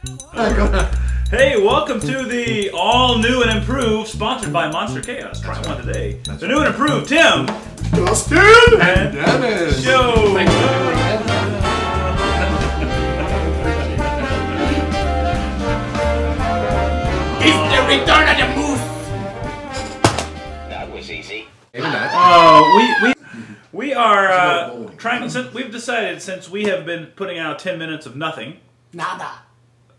Hey, welcome to the all new and improved, sponsored by Monster Chaos. Try one today. The new and improved Tim, Dustin, and Dennis. Joe. It's the return of the moose. That was easy. We are trying. We've decided, since we have been putting out 10 minutes of nothing, Nada.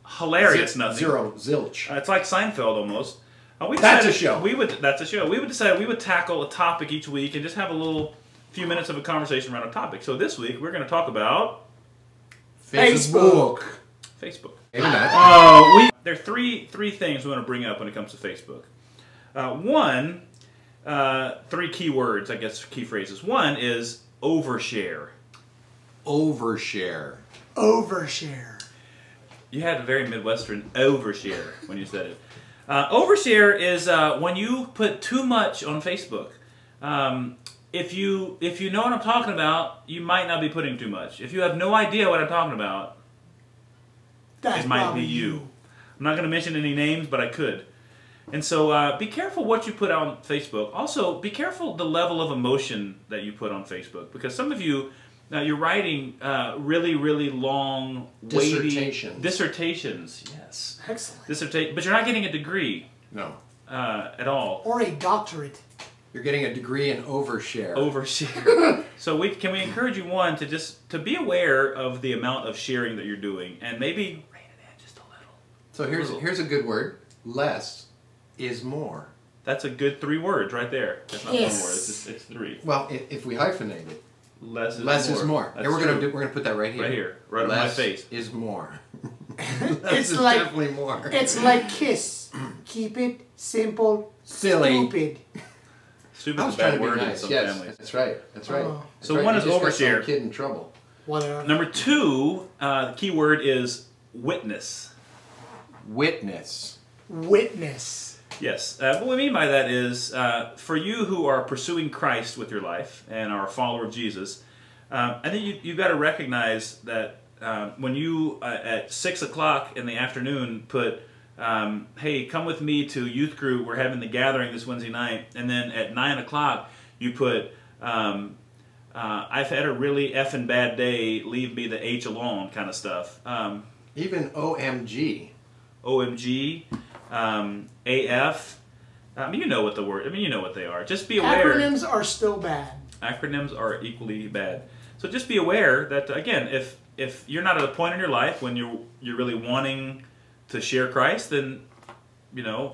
hilarious nothing. Zero. Zilch. It's like Seinfeld almost. We That's decided a show. That's a show. We would decide we would tackle a topic each week and just have a few minutes of a conversation around a topic. So this week we're going to talk about Facebook. Facebook. Maybe not. There are three things we want to bring up when it comes to Facebook. One, three key words, I guess, key phrases. One is overshare. Overshare. Overshare. You had a very Midwestern overshare when you said it. Overshare is when you put too much on Facebook. If you know what I'm talking about, you might not be putting too much. If you have no idea what I'm talking about, it might be you. I'm not going to mention any names, but I could. And so be careful what you put on Facebook. Also, be careful the level of emotion that you put on Facebook. Because some of you, you're writing really, really long, weighty dissertations. Yes. Excellent. But you're not getting a degree. No. At all. Or a doctorate. You're getting a degree in overshare. Overshare. So can we encourage you, one, to be aware of the amount of sharing that you're doing, and maybe rein it in just a little. So here's a good word. Less is more. That's a good 3 words right there. That's not 1 word. It's 3. Well, if we hyphenate it, less is more. And we're gonna put that right here. Right here, right on my face. Is more. It's like definitely more. It's like KISS. Keep it simple. Silly. Stupid. Stupid I is was a trying bad to be word in nice. some Yes, families. that's right. That's right. Oh. That's So right. one You is just got overshare. some kid in trouble. Whatever. Number 2, the key word is witness. Witness. Witness. Yes. What we mean by that is, for you who are pursuing Christ with your life and are a follower of Jesus, I think you've got to recognize that when you, at 6 o'clock in the afternoon, put, hey, come with me to youth group, we're having the gathering this Wednesday night, and then at 9 o'clock you put, I've had a really effing bad day, leave me the H alone kind of stuff. Even OMG. OMG, AF. I mean, you know what you know what they are. Just be aware. Acronyms are still bad. Acronyms are equally bad. So just be aware that, again, if you're not at a point in your life when you're really wanting to share Christ, then, do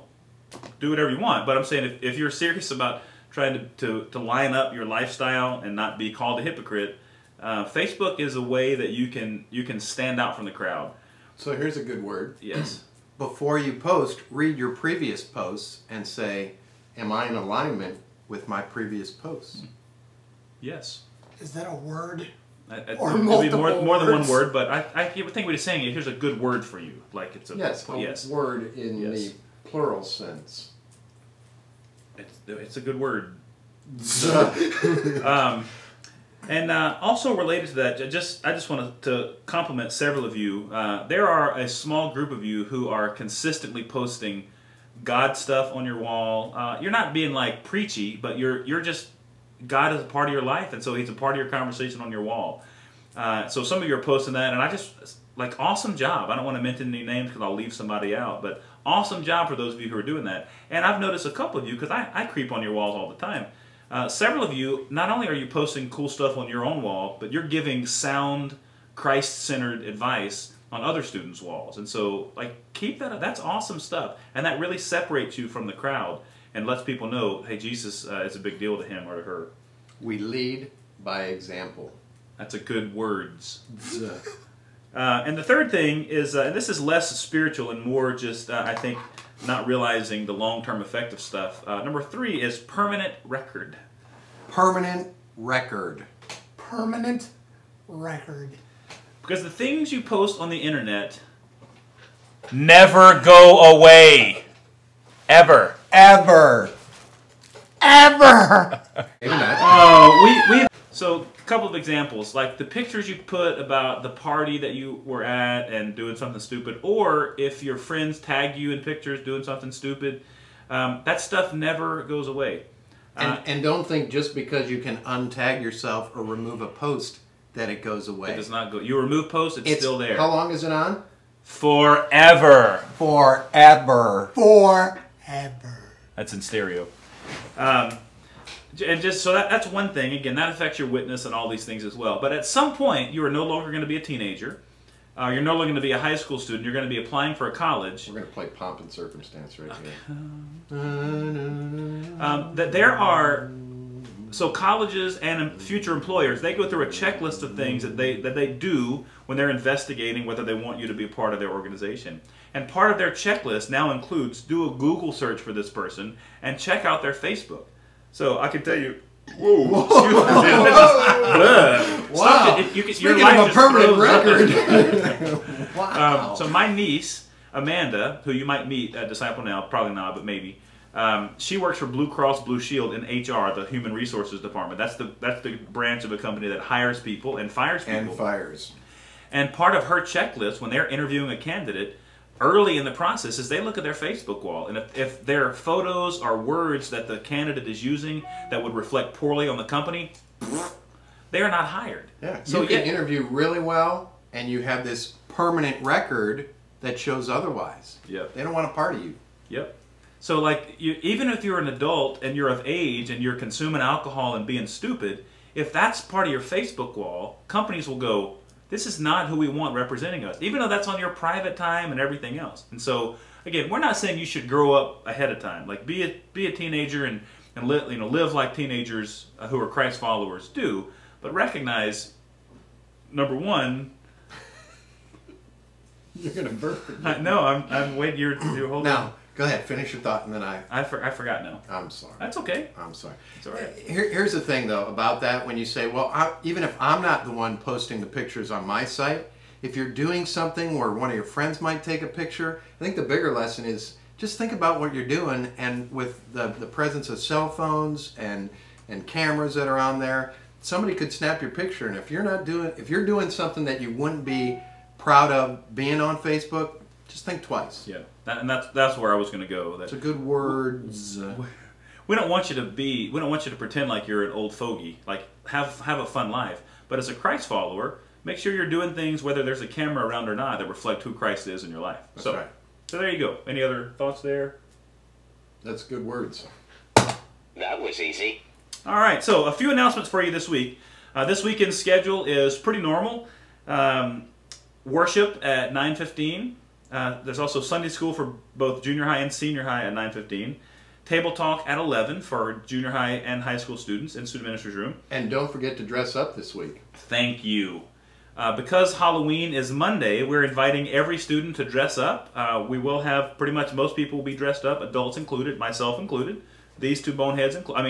whatever you want. But I'm saying if you're serious about trying to line up your lifestyle and not be called a hypocrite, Facebook is a way that you can stand out from the crowd. So here's a good word. Yes. Before you post, read your previous posts and say, am I in alignment with my previous posts? Yes. Is that a word? Or multiple more than one word, but I think we're just saying, here's a good word for you. Like it's a word in the plural sense. It's a good word. And also related to that, I just wanted to compliment several of you. There are a small group of you who are consistently posting God stuff on your wall. You're not being like preachy, but you're just, God is a part of your life, and so He's a part of your conversation on your wall. So some of you are posting that, and I just, awesome job. I don't want to mention any names because I'll leave somebody out, but awesome job for those of you who are doing that. And I've noticed a couple of you, because I creep on your walls all the time. Several of you, not only are you posting cool stuff on your own wall, but you're giving sound, Christ-centered advice on other students' walls. And so, keep that up. That's awesome stuff. And that really separates you from the crowd and lets people know, hey, Jesus is a big deal to him or to her. We lead by example. That's a good words. And the third thing is, and this is less spiritual and more just, I think, not realizing the long-term effect of stuff. Number 3 is permanent record. Permanent record. Permanent record. Because the things you post on the internet never go away. Ever. Ever. Ever. Oh, So, a couple of examples, like the pictures you put about the party that you were at and doing something stupid, or if your friends tag you in pictures doing something stupid, that stuff never goes away. And don't think just because you can untag yourself or remove a post that it goes away. It does not go. You remove posts, it's still there. How long is it on? Forever. Forever. Forever. That's in stereo. And just so that's one thing. Again, that affects your witness and all these things as well. But at some point, you are no longer going to be a teenager. You're no longer going to be a high school student. You're going to be applying for a college. We're going to play Pomp and Circumstance right here. That there are colleges and future employers, they go through a checklist of things that they do when they're investigating whether they want you to be a part of their organization. And part of their checklist now includes do a Google search for this person and check out their Facebook. So I can tell you, whoa, wow. Speaking of a permanent record. Wow. So my niece, Amanda, who you might meet at Disciple Now, probably not, but maybe, she works for Blue Cross Blue Shield in HR, the Human Resources Department. That's the branch of a company that hires people and fires people. And fires. And part of her checklist when they're interviewing a candidate, early in the process, is they look at their Facebook wall. And if their photos are words that the candidate is using that would reflect poorly on the company, they are not hired. Yeah. So you can interview really well, and you have this permanent record that shows otherwise. Yep. They don't want a part of you. Yep. So like, even if you're an adult and you're of age and you're consuming alcohol and being stupid, if that's part of your Facebook wall, companies will go, this is not who we want representing us, even though that's on your private time and everything else. And so, again, we're not saying you should grow up ahead of time. Like, be a teenager and live like teenagers who are Christ followers do, but recognize, number one. You're gonna burp. No, I'm waiting. You're holding. No, go ahead. Finish your thought, and then I forgot now. I'm sorry. That's okay. I'm sorry. It's all right. Here's the thing, though, about that. When you say, well, even if I'm not the one posting the pictures on my site, if you're doing something where one of your friends might take a picture, I think the bigger lesson is just think about what you're doing. And with the presence of cell phones and cameras that are on there, somebody could snap your picture. And if you're doing something that you wouldn't be proud of being on Facebook, just think twice. Yeah, that's where I was going to go. That's a good words. We don't want you to pretend like you're an old fogey. Like, have a fun life. But as a Christ follower, make sure you're doing things, whether there's a camera around or not, that reflect who Christ is in your life. That's right. So there you go. Any other thoughts there? That's good words. That was easy. All right. So a few announcements for you this week. This weekend's schedule is pretty normal. Worship at 9:15. There's also Sunday school for both junior high and senior high at 9:15. Table talk at 11 for junior high and high school students in student ministers room. And don't forget to dress up this week. Thank you. Because Halloween is Monday, we're inviting every student to dress up. We will have pretty much most people will be dressed up, adults included, myself included. These two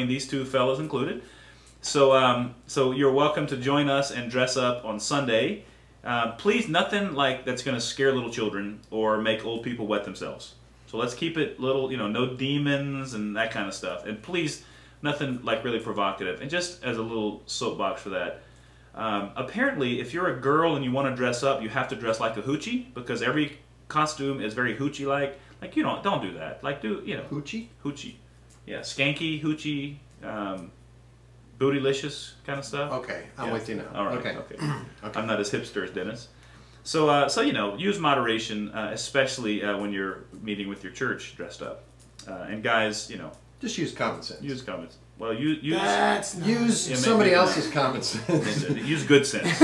these two fellas included. So you're welcome to join us and dress up on Sunday. Please, nothing like that's going to scare little children or make old people wet themselves. So let's keep it little, no demons and that kind of stuff. And please, nothing like really provocative. And just as a little soapbox for that, apparently if you're a girl and you want to dress up, you have to dress like a hoochie, because every costume is very hoochie-like. Like, don't do that. Like, Hoochie? Hoochie. Yeah, skanky, hoochie, bootylicious kind of stuff. Okay, I'm with you now. All right. Okay. I'm not as hipster as Dennis. So use moderation, especially when you're meeting with your church dressed up. And guys, Just use common sense. use comments. Well, use Somebody else's common sense. use good sense.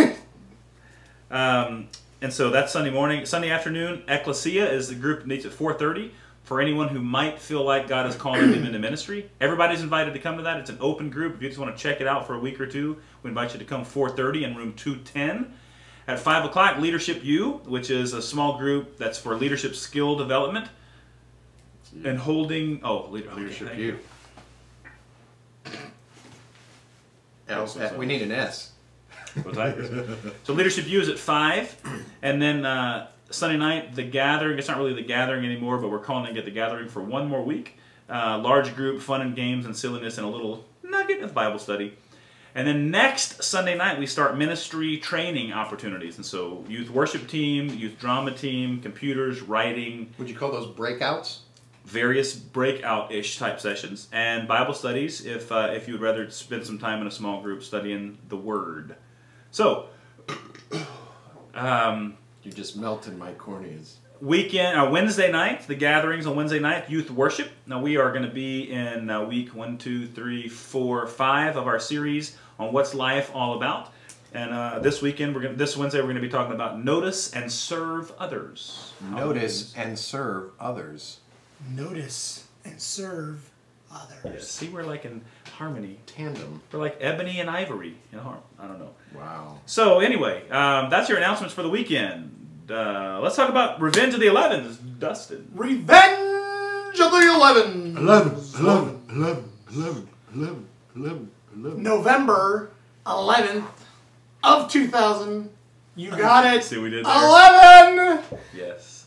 And so that's Sunday morning. Sunday afternoon, Ecclesia is the group that meets at 4:30. For anyone who might feel like God is calling them into ministry, everybody's invited to come to that. It's an open group. If you just want to check it out for a week or two, we invite you to come 4:30 in room 210. At 5 o'clock, Leadership U, which is a small group that's for leadership skill development. And holding... Leadership U. We need an S. So Leadership U is at 5. And then Sunday night, the gathering. It's not really the gathering anymore, but we're calling it the gathering for one more week. Large group, fun and games and silliness, and a little nugget of Bible study. And then next Sunday night, we start ministry training opportunities. And so youth worship team, youth drama team, computers, writing. Would you call those breakouts? Various breakout-ish type sessions. And Bible studies if you would rather spend some time in a small group studying the Word. So, You just melted my corneas. Wednesday night, the gatherings on Wednesday night, youth worship. Now we are going to be in week 1, 2, 3, 4, 5 of our series on What's Life All About. And this weekend, this Wednesday, we're going to be talking about notice and serve others. Notice and serve others. Notice and serve others. Yes. See, we're like in harmony. Tandem. We're like ebony and ivory in harmony. I don't know. Wow. So anyway, that's your announcements for the weekend. Let's talk about Revenge of the 11s, Dustin. Revenge of the 11. 11. November 11th of 2000. You got it. See what we did there? 11. Yes.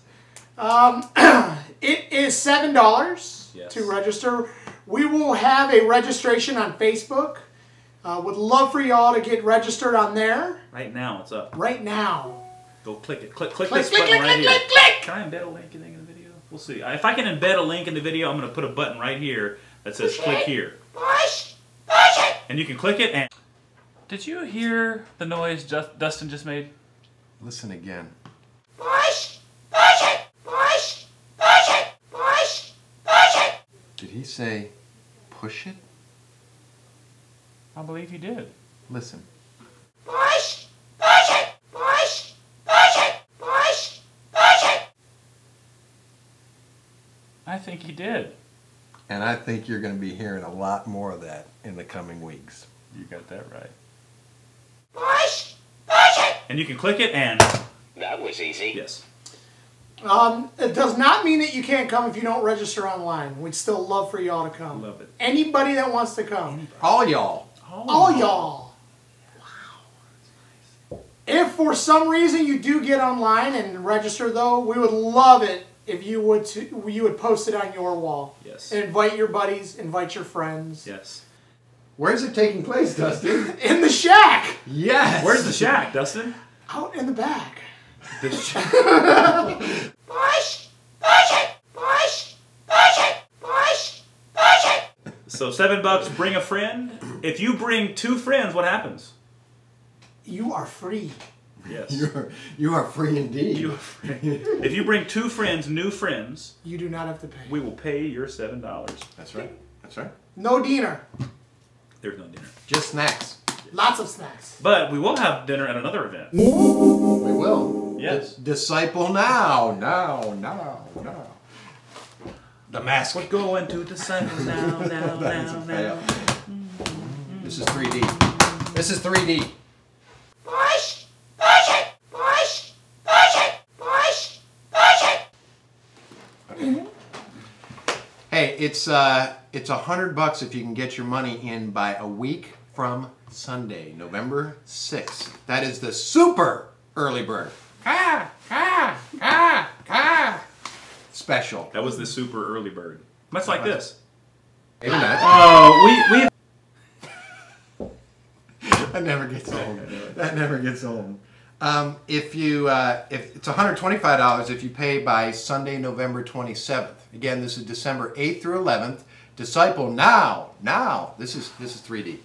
It is $7 Yes. to register. We will have a registration on Facebook. Would love for y'all to get registered on there. Right now, it's up. Right now. Go click it. Click Click, this click, button click, right click, here. click, click. Can I embed a link in the video? We'll see. If I can embed a link in the video, I'm going to put a button right here that says click here. Push it. And you can click it and... Did you hear the noise Dustin just made? Listen again. Push it. Push it. Did he say push it? I believe he did. Listen. Push it. Push it. I think he did. And I think you're going to be hearing a lot more of that in the coming weeks. You got that right. Push it. And you can click it and... That was easy. Yes. It does not mean that you can't come if you don't register online. We'd still love for y'all to come. Love it. Anybody that wants to come. All y'all. All y'all. Wow. If for some reason you do get online and register, though, we would love it if you would post it on your wall. Yes. And invite your buddies, invite your friends. Yes. Where's it taking place, Dustin? In the shack. Yes. Where's the shack, Dustin? Out in the back. The shack. Push it. Push it. So $7, bring a friend. If you bring 2 friends, what happens? You are free. Yes. You are free indeed. You are free. If you bring 2 friends, new friends, You do not have to pay. we will pay your $7. That's right. That's right. No dinner. There's no dinner. Just snacks. Lots of snacks. But we will have dinner at another event. We will. Yes. Disciple now. Now. The mask. We're going to disciples now. That is a fail. This is 3D. This is 3D. Push it. Hey, it's $100 if you can get your money in by a week from Sunday, November 6th. That is the super early bird. Special. That was the super early bird. Much like this. Wait a minute. Oh, That never gets old. That never gets old. If it's $125 if you pay by Sunday, November 27th. Again, this is December 8th through 11th. Disciple now. This is 3D.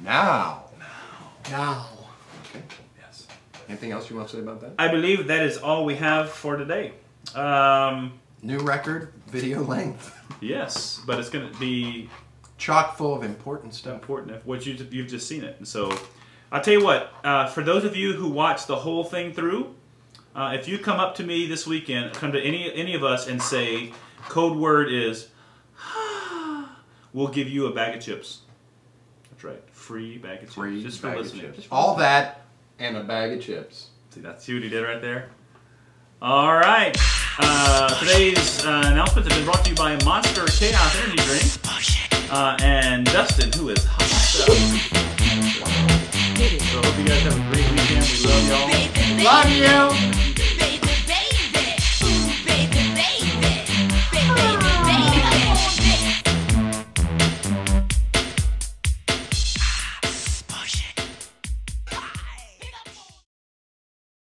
Now. Okay. Yes. Anything else you want to say about that? I believe that is all we have for today. New record, video length. Yes, but it's going to be Chock full of important stuff. important. What you've just seen it, and so I'll tell you what. For those of you who watch the whole thing through, if you come up to me this weekend, come to any of us and say, code word is, we'll give you a bag of chips. That's right, free bag of chips. Free just for bag of listening. chips. Just for All listening. that and a bag of chips. See, see what he did right there? All right. Today's announcements have been brought to you by Monster Chaos Energy Drink and Dustin, who is hot stuff. So I hope you guys have a great weekend. We love y'all. Love you.